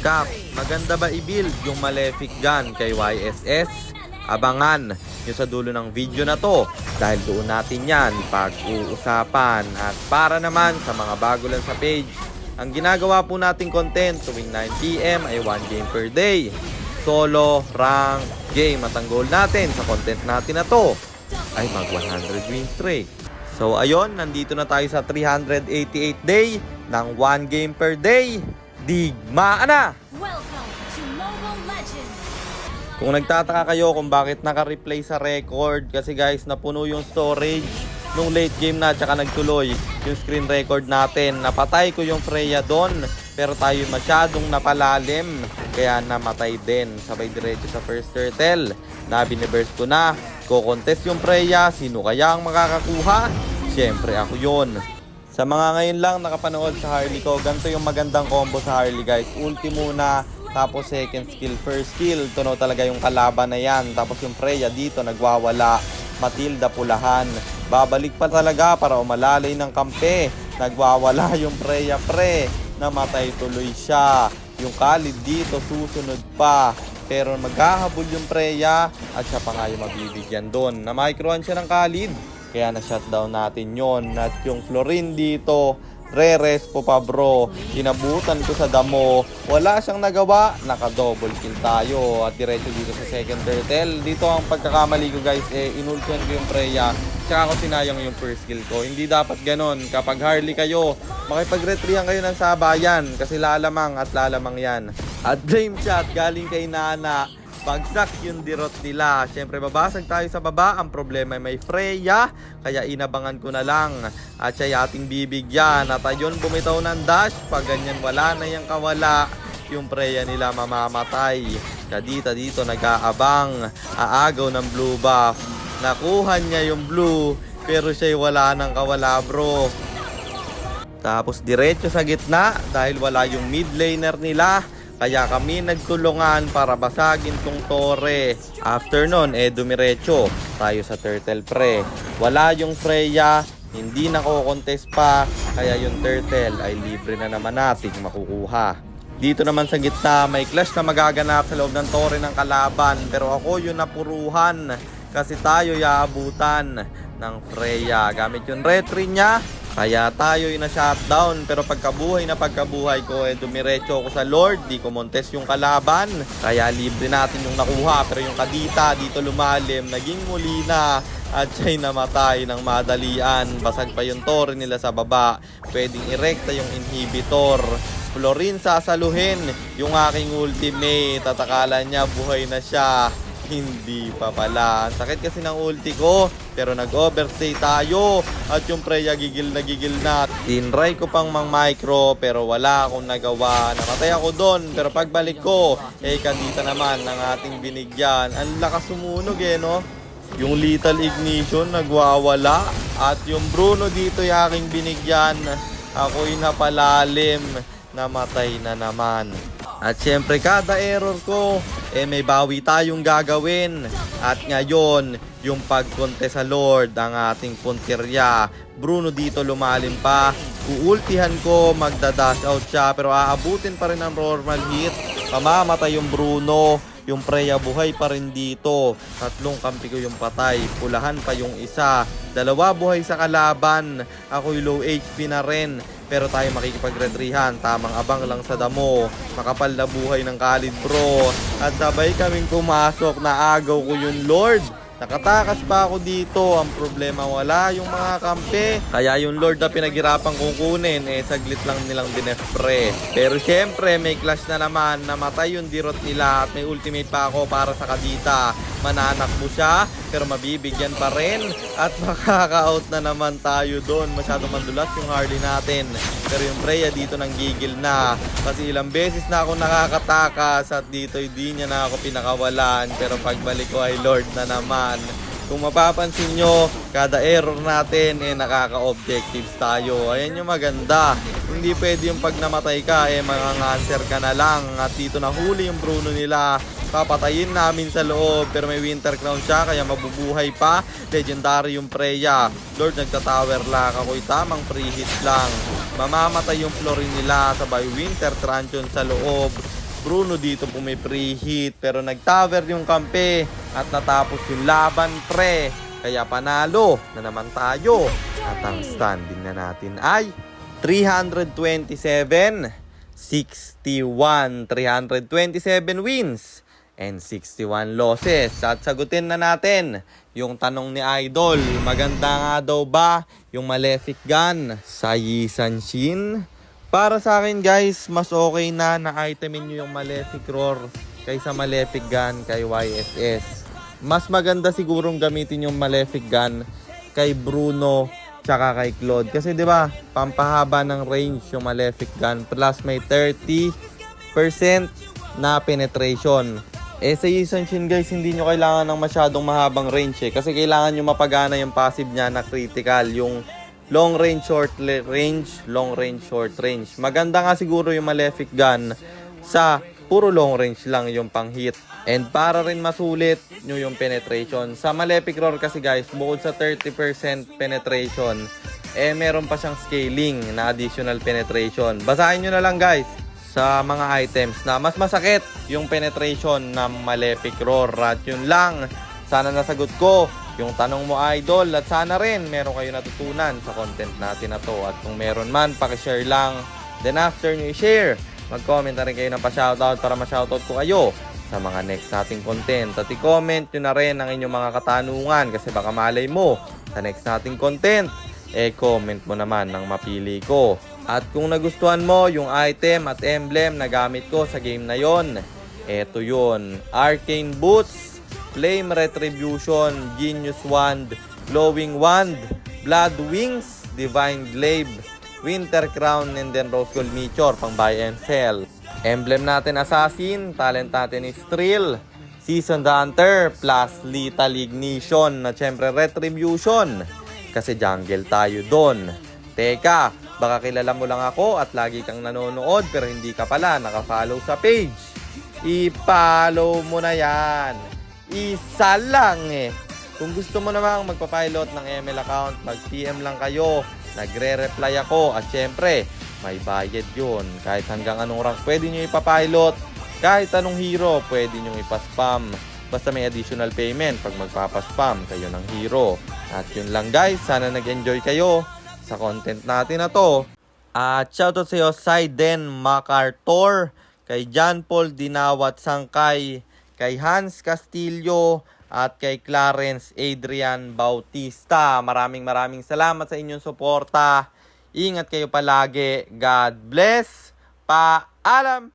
Kap, maganda ba i-build yung Malefic Gun kay YSS? Abangan nyo sa dulo ng video na to dahil doon natin yan pag-uusapan. At para naman sa mga bago lang sa page, ang ginagawa po nating content tuwing 9 PM ay 1 game per day. Solo, rank, game at ang goal natin sa content natin na to ay mag 100 win streak. So ayun, nandito na tayo sa 388 day ng 1 game per day. Digmaan na! Welcome to Mobile Legends! Kung nagtataka kayo kung bakit naka-replay sa record, kasi guys, napuno yung storage nung late game na tsaka nagtuloy yung screen record natin. Napatay ko yung Freya doon, pero tayo masyadong napalalim, kaya namatay din. Sabay diretso sa first turtle na biniburst ko na. Ko-contest yung Freya, sino kaya ang makakakuha? Siyempre ako yun. Sa mga ngayon lang nakapanood sa Harley ko, ganito yung magandang combo sa Harley guys. Ulti muna, tapos second skill, first skill. Tunaw talaga yung kalaban na yan. Tapos yung Freya dito nagwawala. Matilda pulahan. Babalik pa talaga para umalalay ng kampe. Nagwawala yung Freya pre. Namatay tuloy siya. Yung Khalid dito susunod pa. Pero maghahabol yung Freya at siya pa nga yung mabibigyan doon. Na-microan siya ng Khalid. Kaya na-shutdown natin yon. At yung Florin dito, re-respo pa bro. Inabutan ko sa damo. Wala siyang nagawa. Naka-double kill tayo. At diretso dito sa second turtle. Dito ang pagkakamali ko guys. Inultian ko yung Freya. Tsaka ako sinayang yung first kill ko. Hindi dapat ganon. Kapag Harley kayo, makipag-retrihan kayo ng sabayan. Kasi lalamang at lalamang yan. At blame shot galing kay Nana. Bagsak yung dirot nila. Siyempre babasag tayo sa baba. Ang problema ay may Freya, kaya inabangan ko na lang. At siya ating bibigyan. At ayun, bumitaw ng dash. Pag ganyan wala na yung kawala, yung Freya nila mamamatay. Kadita dito nag-aabang. Aagaw ng blue buff. Nakuha niya yung blue, pero siya'y wala ng kawala bro. Tapos diretso sa gitna dahil wala yung mid laner nila. Kaya kami nagtulungan para basagin tong tore. After nun, dumiretso tayo sa turtle pre. Wala yung Freya, hindi nako-contest pa. Kaya yung turtle ay libre na naman nating makukuha. Dito naman sa gitna, may clash na magaganap sa loob ng tore ng kalaban. Pero ako yung napuruhan kasi tayo yaabutan ng Freya. Gamit yung retry niya. Kaya tayo yung na-shutdown. Pero pagkabuhay ko, dumiretso ako sa Lord. Di ko montes yung kalaban. Kaya libre natin yung nakuha. Pero yung Kadita dito lumalim, naging Molina. At siya'y namatay ng madalian. Basag pa yung tore nila sa baba. Pwedeng irekta yung inhibitor. Florin sasaluhin yung aking ultimate. At akala niya buhay na siya. Hindi pa pala. Ang sakit kasi ng ulti ko. Pero nag-overstay tayo. At yung Freya gigil na. Tinry ko pang mang micro. Pero wala akong nagawa. Namatay ako doon. Pero pagbalik ko, Kadita naman ng ating binigyan. Ang lakas sumunog no? Yung lethal ignition nagwawala. At yung Bruno dito yung aking binigyan. Ako'y napalalim. Namatay na naman. At syempre kada error ko, may bawi tayong gagawin. At ngayon, yung pagkonte sa Lord, ang ating puntirya. Bruno dito lumalim pa. Uultihan ko, magda-dash out siya. Pero aabutin pa rin ang normal hit. Mamamatay yung Bruno. Yung Freya buhay pa rin dito. Tatlong kampi ko yung patay. Pulahan pa yung isa. Dalawa buhay sa kalaban. Ako'y low HP na rin. Pero tayo makikipagretrihan. Tamang abang lang sa damo. Makapal na buhay ng Khalid bro. At sabay kaming pumasok. Naagaw ko yung Lord. Nakatakas pa ako dito. Ang problema wala yung mga kampe. Kaya yung Lord na pinaghirapan kukunin, saglit lang nilang dinefre. Pero syempre may clash na naman. Namatay yung dirot nila. At may ultimate pa ako para sa Kadita. Mananakbo siya, pero mabibigyan pa rin. At makaka-out na naman tayo doon. Masyadong mandulas yung Harley natin. Pero yung Freya dito nang gigil na. Kasi ilang beses na ako nakakatakas. At dito hindi niya na ako pinakawalan. Pero pagbalik ko ay Lord na naman. Kung mapapansin nyo, kada error natin nakaka-objectives tayo. Ayan yung maganda. Hindi pwede yung pag namatay ka mga-answer ka na lang. At dito nahuli yung Bruno nila. Papatayin namin sa loob. Pero may Winter Crown siya kaya mabubuhay pa. Legendary yung Freya. Lord nagta-tower lock. Ako'y tamang free hit lang. Mamamatay yung Florin nila. Sabay Winter Truncheon sa loob. Bruno dito pumipreheat pero nag-tower yung kampe at natapos yung laban pre. Kaya panalo na naman tayo. At ang standing na natin ay 327, 61, 327 wins and 61 losses. At sagutin na natin yung tanong ni Idol. Maganda nga daw ba yung Malefic Gun sa Yi Sanshin? Para sa akin guys, mas okay na na-itemin nyo yung Malefic Roar kaysa Malefic Gun kay YSS. Mas maganda sigurong gamitin yung Malefic Gun kay Bruno tsaka kay Claude. Kasi 'di ba, pampahaba ng range yung Malefic Gun plus may 30% na penetration. Sa Yi Sanshin guys, hindi nyo kailangan ng masyadong mahabang range kasi kailangan nyo mapagana yung passive niya na critical, yung long range, short range, long range, short range. Maganda nga siguro yung Malefic Gun sa puro long range lang yung pang hit. And para rin masulit nyo yung penetration. Sa Malefic Roar kasi guys, bukod sa 30% penetration, meron pa siyang scaling na additional penetration. Basahin nyo na lang guys sa mga items na mas masakit yung penetration ng Malefic Roar. At yun lang, sana nasagot ko yung tanong mo Idol. At sana rin meron kayo natutunan sa content natin na to. At kung meron man, pakishare lang. Then after nyo i-share, mag-comment na rin kayo ng pa-shoutout para ma-shoutout ko kayo sa mga next nating content. At i-comment nyo na rin ang inyong mga katanungan kasi baka malay mo sa next nating content, comment mo naman ng mapili ko. At kung nagustuhan mo yung item at emblem na gamit ko sa game na yon, eto yun: Arcane Boots, Flame Retribution, Genius Wand, Glowing Wand, Blood Wings, Divine Glaive, Winter Crown, and then Rose Gold Meteor pang buy and sell. Emblem natin Assassin, talent natin is Thrill, Seasoned Hunter, plus Lethal Ignition na syempre Retribution kasi jungle tayo doon. Teka, baka kilala mo lang ako at lagi kang nanonood pero hindi ka pala naka-follow sa page. I-follow mo na yan. Isa lang Kung gusto mo namang magpapilot ng ML account, mag-PM lang kayo. Nagre-reply ako at syempre, may bayad yun. Kahit hanggang anong rank pwede nyo ipapilot. Kahit anong hero pwede nyo ipaspam. Basta may additional payment pag magpapaspam kayo ng hero. At yun lang guys, sana nag-enjoy kayo sa content natin na to. At shoutout sa iyo Saiden MacArthur, kay John Paul Dinawat Sangkay, kay Hans Castillo, at kay Clarence Adrian Bautista. Maraming salamat sa inyong suporta. Ingat kayo palagi. God bless. Paalam!